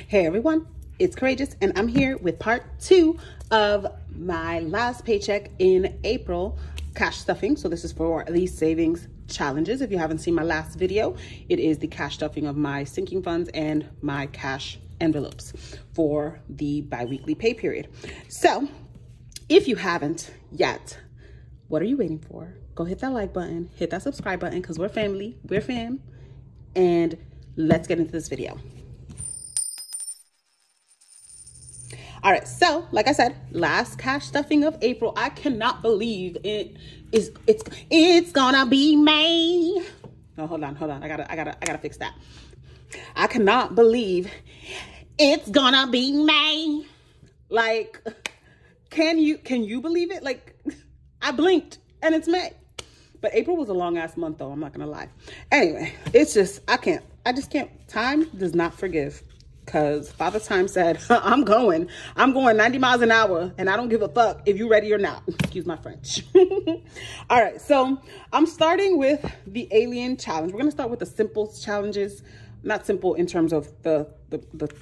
Hey everyone, it's Courageous and I'm here with part 2 of my last paycheck in April cash stuffing. So this is for these savings challenges. If you haven't seen my last video, it is the cash stuffing of my sinking funds and my cash envelopes for the bi-weekly pay period. So if you haven't yet, what are you waiting for? Go hit that like button, hit that subscribe button, because we're family, we're fam, and let's get into this video. All right, so like I said, last cash stuffing of April. I cannot believe it's gonna be May. Oh, hold on. I gotta fix that. I cannot believe it's gonna be May. Like, can you believe it? Like, I blinked and it's May. But April was a long ass month though, I'm not gonna lie. Anyway, it's just, I just can't. Time does not forgive. Because Father Time said, I'm going 90 miles an hour and I don't give a fuck if you're ready or not. Excuse my French. All right, so I'm starting with the alien challenge. We're going to start with the simple challenges. Not simple in terms of the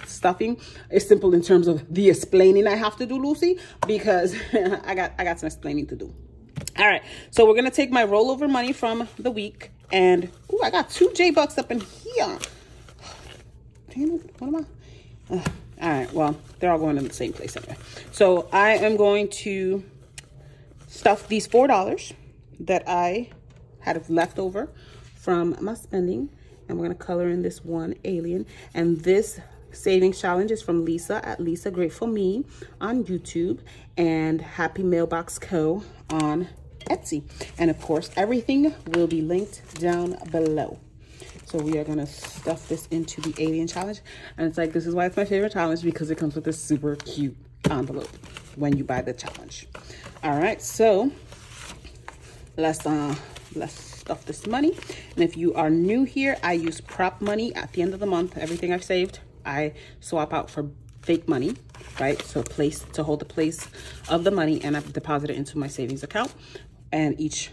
stuffing. It's simple in terms of the explaining I have to do, Lucy, because I got some explaining to do. All right, so we're going to take my rollover money from the week. And, ooh, I got 2 J-Bucks up in here. Damn it, what am I? All right, well, they're all going in the same place anyway. So I am going to stuff these $4 that I had left over from my spending, and we're going to color in this one alien. And this savings challenge is from Lisa at Lisa Grateful Me on YouTube and Happy Mailbox Co. on Etsy. And of course, everything will be linked down below. So we are gonna stuff this into the alien challenge. And it's like, this is why it's my favorite challenge, because it comes with this super cute envelope when you buy the challenge. All right, so let's stuff this money. And if you are new here, I use prop money at the end of the month. Everything I've saved, I swap out for fake money, right? So place to hold the place of the money, and I deposit it into my savings account. And each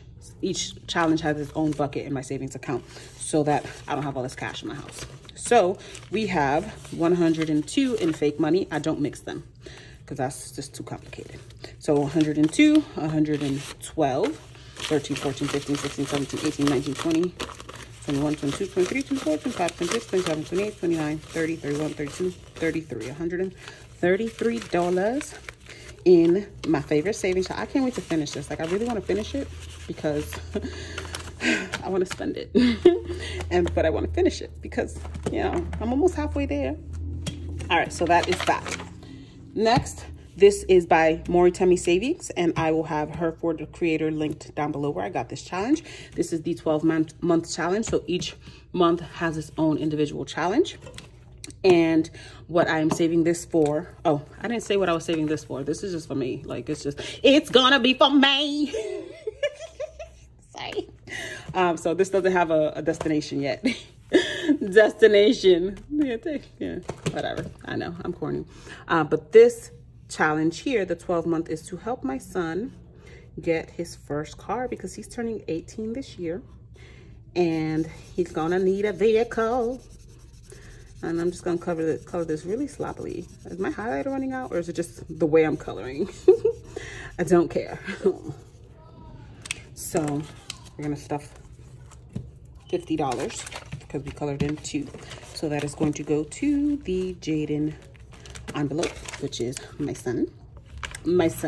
challenge has its own bucket in my savings account so that I don't have all this cash in my house. So we have 102 in fake money. I don't mix them because that's just too complicated. So 102, 112, 13, 14, 15, 16, 17, 18, 19, 20, 21, 22, 23, 24, 25, 26, 27, 28, 29, 30, 31, 32, 33, $133 in my favorite savings. I can't wait to finish this. Like, I really want to finish it because I want to spend it. But I want to finish it because, you know, I'm almost halfway there. All right, so that is that. Next, this is by Moritemi Savings, and I will have her for the creator linked down below where I got this challenge. This is the 12-month challenge, so each month has its own individual challenge. And what I'm saving this for, oh, I didn't say what I was saving this for. This is just for me. Like, it's gonna be for me. Sorry. So this doesn't have a destination yet. Destination. Yeah, whatever. I know, I'm corny. But this challenge here, the 12-month, is to help my son get his first car because he's turning 18 this year. And he's gonna need a vehicle. And I'm just gonna color this really sloppily. Is my highlighter running out, or is it just the way I'm coloring? I don't care. So we're gonna stuff $50 because we colored in 2. So that is going to go to the Jaden envelope, which is my son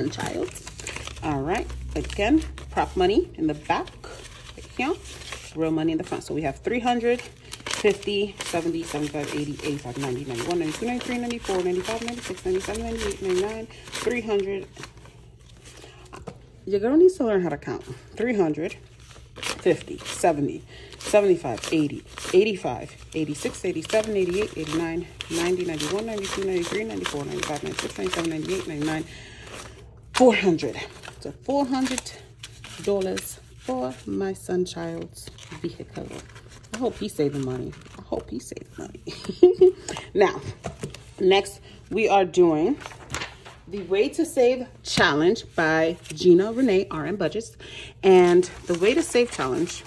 child. All right, again, prop money in the back, right here, real money in the front. So we have 300, 50, 70, 75, 80, 85, 90, 91, 92, 93, 94, 95, 96, 97, 98, 99, 300. Your girl needs to learn how to count. 300, 50, 70, 75, 80, 85, 86, 87, 88, 89, 90, 91, 92, 93, 94, 95, 96, 97, 98, 99, 400. So $400 for my son child's vehicle. I hope he saved the money. I hope he saved the money. Now, next we are doing the Way to Save Challenge by Gina Renee RM Budgets. And the Way to Save Challenge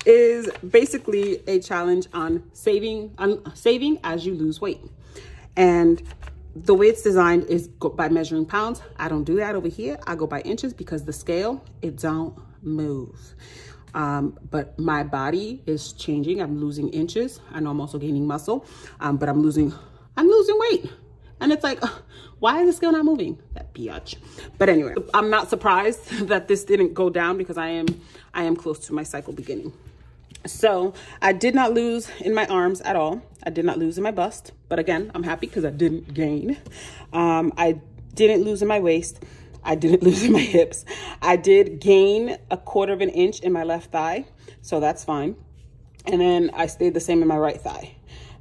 is basically a challenge on saving as you lose weight. And the way it's designed is by measuring pounds. I don't do that over here. I go by inches because the scale, it don't move. But my body is changing. I'm losing inches. I know I'm also gaining muscle, but I'm losing weight. And it's like, why is the scale not moving? That biatch. But anyway, I'm not surprised that this didn't go down because I am close to my cycle beginning. So I did not lose in my arms at all. I did not lose in my bust. But again, I'm happy because I didn't gain. I didn't lose in my waist. I didn't lose in my hips. I did gain 1/4 inch in my left thigh. So that's fine. And then I stayed the same in my right thigh.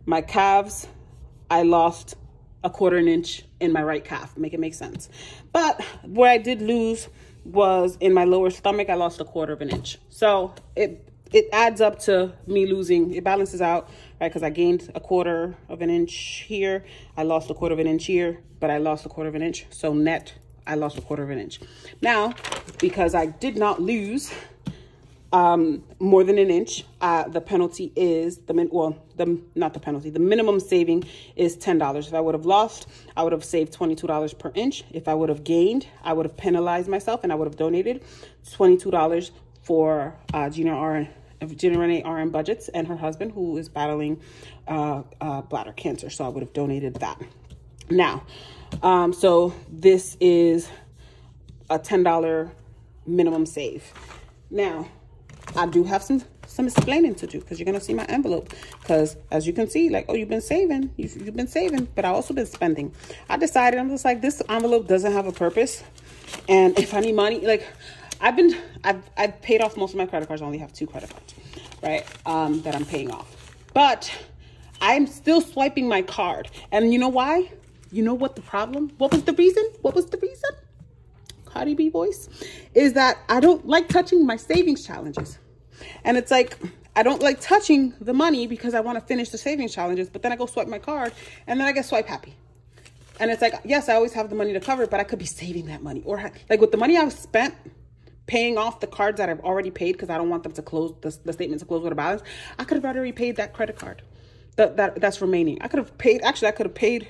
My calves, I lost 1/4 inch in my right calf. Make it make sense. But where I did lose was in my lower stomach. I lost 1/4 inch. So it adds up to me losing. It balances out, right? Because I gained 1/4 inch here. I lost 1/4 inch here, but I lost 1/4 inch. So net, I lost 1/4 inch. Now, because I did not lose more than an inch, the penalty is the minimum saving is $10. If I would have lost, I would have saved $22 per inch. If I would have gained, I would have penalized myself and I would have donated $22 for Gina Renee RN Budgets and her husband, who is battling bladder cancer. So I would have donated that. Now, so this is a $10 minimum save. Now, I do have some explaining to do because you're going to see my envelope. Because as you can see, like, oh, you've been saving. You've been saving, but I've also been spending. I decided, I'm just like, this envelope doesn't have a purpose. And if I need money, like, I've paid off most of my credit cards. I only have 2 credit cards, right? That I'm paying off. But I'm still swiping my card. And you know why? You know what the problem? What was the reason? What was the reason? Cardi B voice is that I don't like touching my savings challenges. And it's like, I don't like touching the money because I want to finish the savings challenges, but then I go swipe my card and then I get swipe happy. And it's like, yes, I always have the money to cover it, but I could be saving that money. Or like with the money I've spent paying off the cards that I've already paid because I don't want them to close, the statement to close with a balance, I could have already paid that credit card that's remaining. I could have paid, actually, I could have paid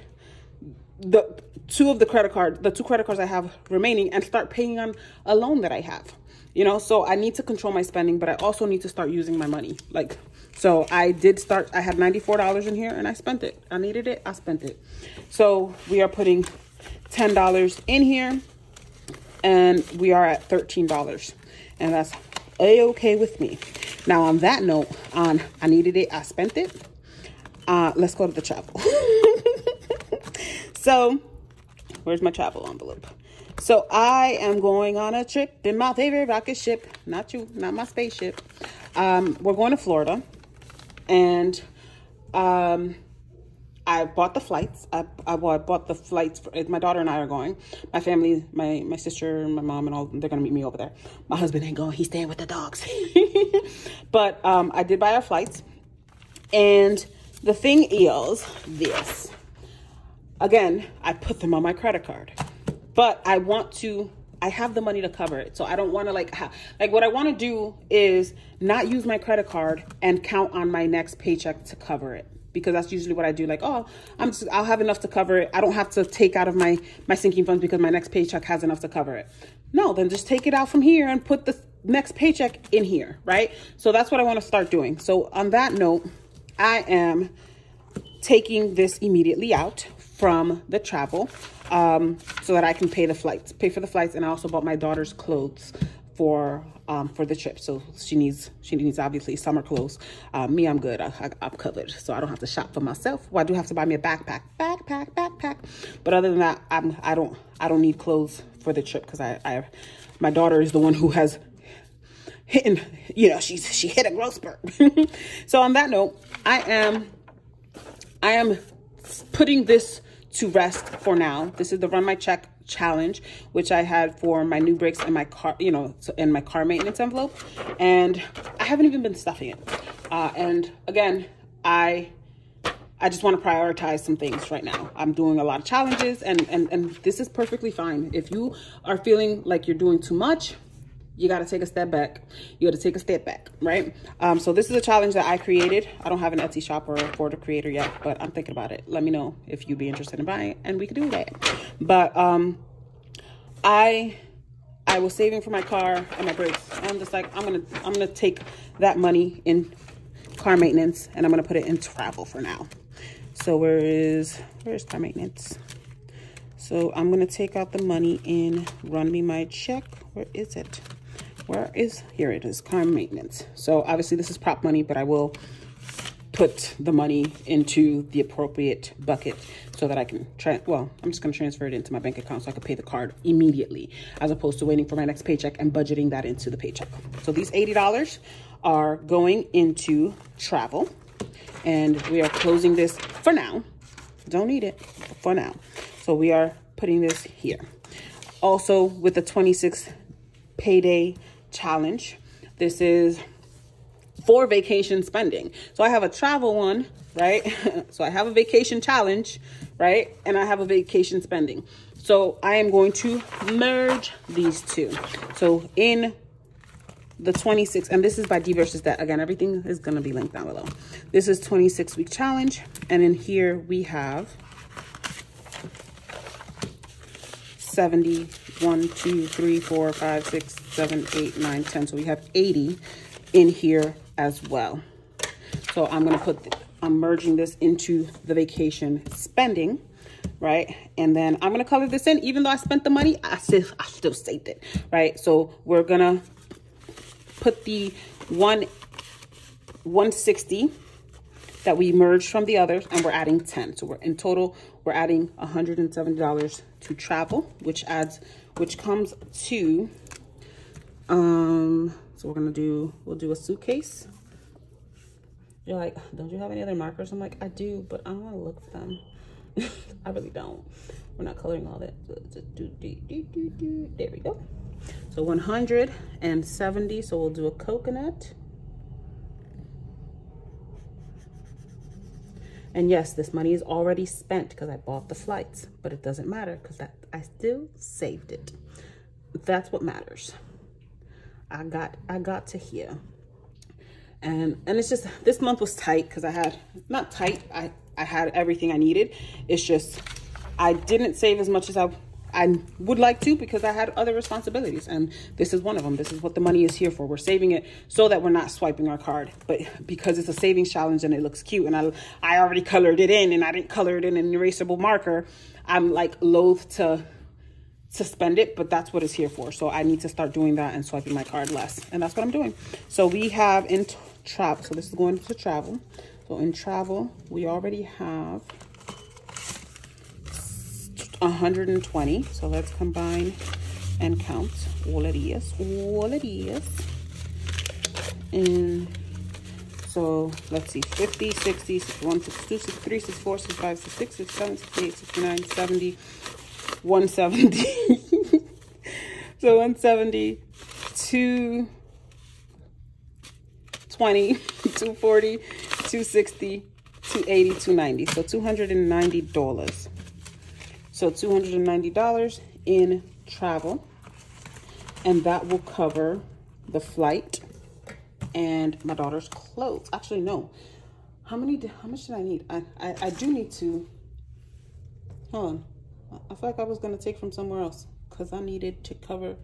the 2 credit cards I have remaining and start paying on a loan that I have, you know? So I need to control my spending, but I also need to start using my money. Like, so I had $94 in here and I spent it. I needed it. I spent it. So we are putting $10 in here and we are at $13 and that's a-okay with me. Now on that note, I needed it. I spent it. Let's go to the travel. So, where's my travel envelope? So, I am going on a trip in my favorite rocket ship. Not you, not my spaceship. We're going to Florida. And I bought the flights. I bought the flights. My daughter and I are going. My family, my sister, my mom, and all, they're going to meet me over there. My husband ain't going. He's staying with the dogs. But I did buy our flights. And the thing is this. Again, I put them on my credit card, but I have the money to cover it. So I don't want to like what I want to do is not use my credit card and count on my next paycheck to cover it. Because that's usually what I do. Like, oh, I'll have enough to cover it. I don't have to take out of my sinking funds because my next paycheck has enough to cover it. No, then just take it out from here and put the next paycheck in here, right? So that's what I want to start doing. So on that note, I am taking this immediately out from the travel so that I can pay for the flights. And I also bought my daughter's clothes for the trip. So she needs obviously summer clothes. Me, I'm good. I'm covered. So I don't have to shop for myself. Well, I do have to buy me a backpack. But other than that, I don't need clothes for the trip because my daughter is the one who has hitting, you know, she hit a growth spurt. So on that note, I am putting this to rest for now. This is the Run My Check challenge, which I had for my new brakes and my car, you know, in my car maintenance envelope. And I haven't even been stuffing it. And again, I just want to prioritize some things right now. I'm doing a lot of challenges and this is perfectly fine. If you are feeling like you're doing too much, you got to take a step back. You got to take a step back, right? So this is a challenge that I created. I don't have an Etsy shop or a Ford creator yet, but I'm thinking about it. Let me know if you'd be interested in buying it, and we could do that. But I was saving for my car and my brakes. I'm just like, I'm gonna take that money in car maintenance, and I'm gonna put it in travel for now. So where's car maintenance? So I'm gonna take out the money in Run Me My Check. Where is it? Here it is, car maintenance. So obviously this is prop money, but I will put the money into the appropriate bucket so that I can I'm just gonna transfer it into my bank account so I can pay the card immediately, as opposed to waiting for my next paycheck and budgeting that into the paycheck. So these $80 are going into travel, and we are closing this for now. Don't need it for now. So we are putting this here. Also with the 26 payday challenge, this is for vacation spending. So I have a travel one, right? So I have a vacation challenge, right? And I have a vacation spending. So I am going to merge these two. So in the 26, and this is by D versus Dat. Again, everything is going to be linked down below. This is 26-week challenge. And in here we have 70, 1, 2, 3, 4, 5, 6, 7, 8, 9, 10. So we have 80 in here as well. So I'm going to I'm merging this into the vacation spending, right? And then I'm going to color this in. Even though I spent the money, I still saved it, right? So we're going to put the 160 that we merged from the others, and we're adding 10. So in total, we're adding $170 to travel, which comes to, so we'll do a suitcase. You're like, don't you have any other markers? I'm like, I do, but I don't want to look for them. I really don't. We're not coloring all that. There we go. So 170, so we'll do a coconut. And yes, this money is already spent because I bought the flights, but it doesn't matter because I still saved it. That's what matters. I got to here. And it's just, this month was tight because I had, not tight, I had everything I needed. It's just, I didn't save as much as I would like to because I had other responsibilities, and this is one of them. This is what the money is here for. We're saving it so that we're not swiping our card, but because it's a savings challenge and it looks cute, and I already colored it in, and I didn't color it in an erasable marker, I'm like loath to spend it, but that's what it's here for. So I need to start doing that and swiping my card less, and that's what I'm doing. So we have in travel, so this is going to travel. So in travel, we already have 120. So let's combine and count all of these. And so let's see, 50, 60, 61, 62, 63, 64, 65, 66, 67, 68, 69, 70, 170. So 170, 220, 240, 260, 280, 290. So $290. So $290 in travel, and that will cover the flight and my daughter's clothes. Actually, no. How much did I need? I do need to, hold on. I feel like I was going to take from somewhere else because I needed to cover,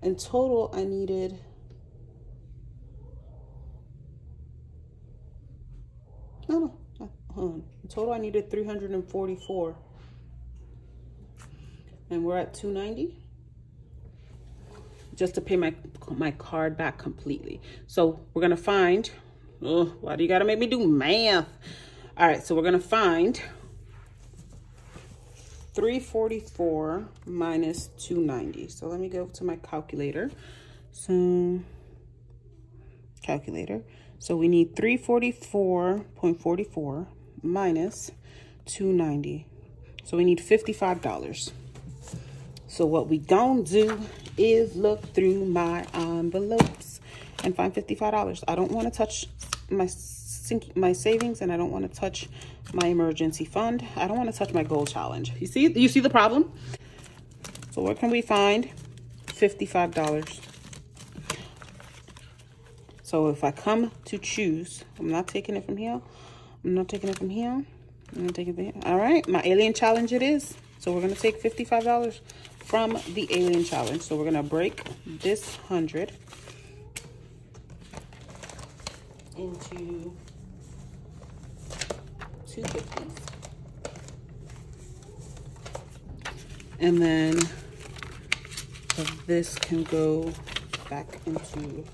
in total, I needed, hold on. In total, I needed 344. And we're at 290 just to pay my card back completely. So we're gonna find, why do you gotta make me do math? All right, so we're gonna find 344 minus 290. So let me go to my calculator. So calculator. So we need 344.44 minus 290. So we need $55. So what we gonna do is look through my envelopes and find $55. I don't want to touch my savings, and I don't want to touch my emergency fund. I don't want to touch my goal challenge. You see the problem? So where can we find $55? So if I come to choose, I'm not taking it from here. I'm not taking it from here. I'm gonna take it from here. All right, my alien challenge it is. So we're gonna take $55 from the alien challenge. So we're gonna break this 100 into 2 50s. And then so this can go back into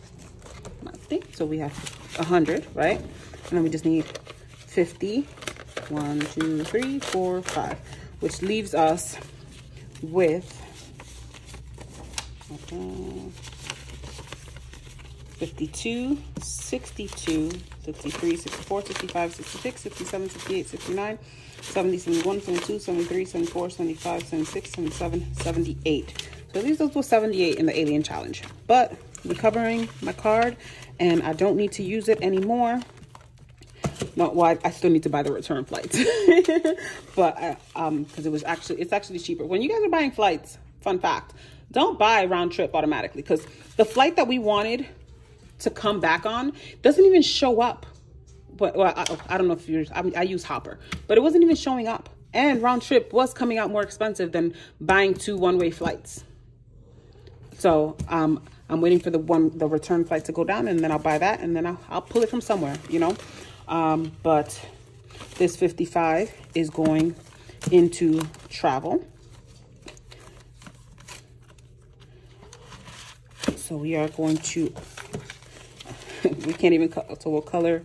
my thing. So we have 100, right? And then we just need 50. 1, 2, 3, 4, 5, which leaves us with 52, 62, 63, 64, 65, 66, 67, 68, 69, 70, 71, 72, 73, 74, 75, 76, 77, 78. So these are 78 in the alien challenge. But recovering my card, and I don't need to use it anymore. No, well, I still need to buy the return flights, but because it's actually cheaper when you guys are buying flights. Fun fact: don't buy round trip automatically, because the flight that we wanted to come back on doesn't even show up. But well, I don't know if I use Hopper, but it wasn't even showing up, and round trip was coming out more expensive than buying 2 one-way flights. So I'm waiting for the return flight to go down, and then I'll buy that, and then I'll pull it from somewhere, you know. But this 55 is going into travel. So we are going to, we can't even color, so we'll color.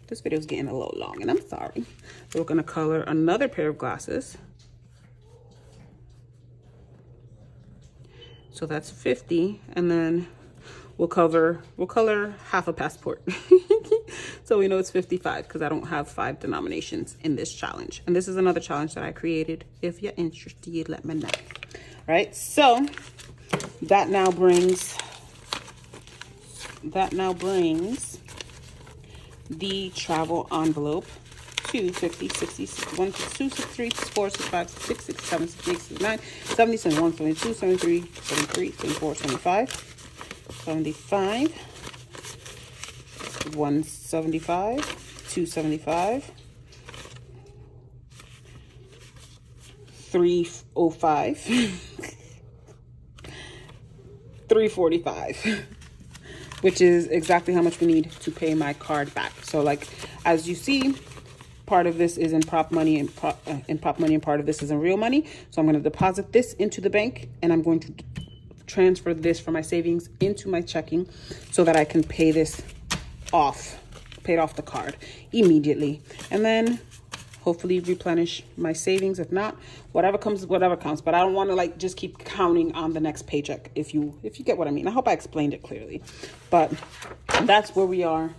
This video is getting a little long, and I'm sorry. So we're going to color another pair of glasses. So that's 50, and then we'll color half a passport. So we know it's 55 because I don't have 5 denominations in this challenge. And this is another challenge that I created. If you're interested, let me know. All right, so that now brings the travel envelope to 50, 60, 61, 62, 63, 64, 65, 66, 67, 68, 69, 70, 71, 72, 73, 73, 74, 75. 75, 175, 275, 305, 345, which is exactly how much we need to pay my card back. So like, as you see, part of this is in prop money and part of this is in real money. So I'm going to deposit this into the bank, and I'm going to transfer this from my savings into my checking so that I can pay this off, pay it off the card immediately, and then hopefully replenish my savings. If not, whatever comes. But I don't want to like just keep counting on the next paycheck, if you get what I mean. I hope I explained it clearly, but that's where we are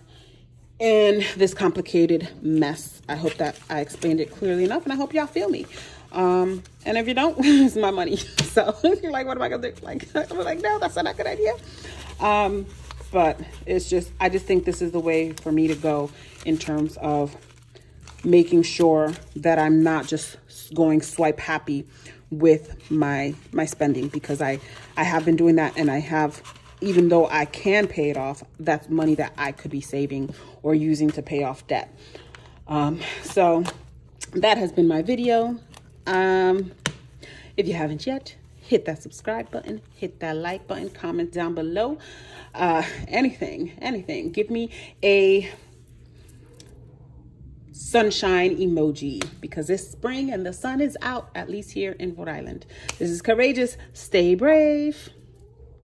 in this complicated mess. I hope that I explained it clearly enough, and I hope y'all feel me. And if you don't, it's my money. So if you're like, what am I gonna do? Like, I'm like, no, that's not a good idea. But it's just, I just think this is the way for me to go in terms of making sure that I'm not just going swipe happy with my spending, because I have been doing that, and I have, even though I can pay it off, that's money that I could be saving or using to pay off debt. So that has been my video. If you haven't yet, hit that subscribe button, hit that like button, comment down below. Anything. Give me a sunshine emoji, because it's spring and the sun is out, at least here in Rhode Island. This is Courageous. Stay brave.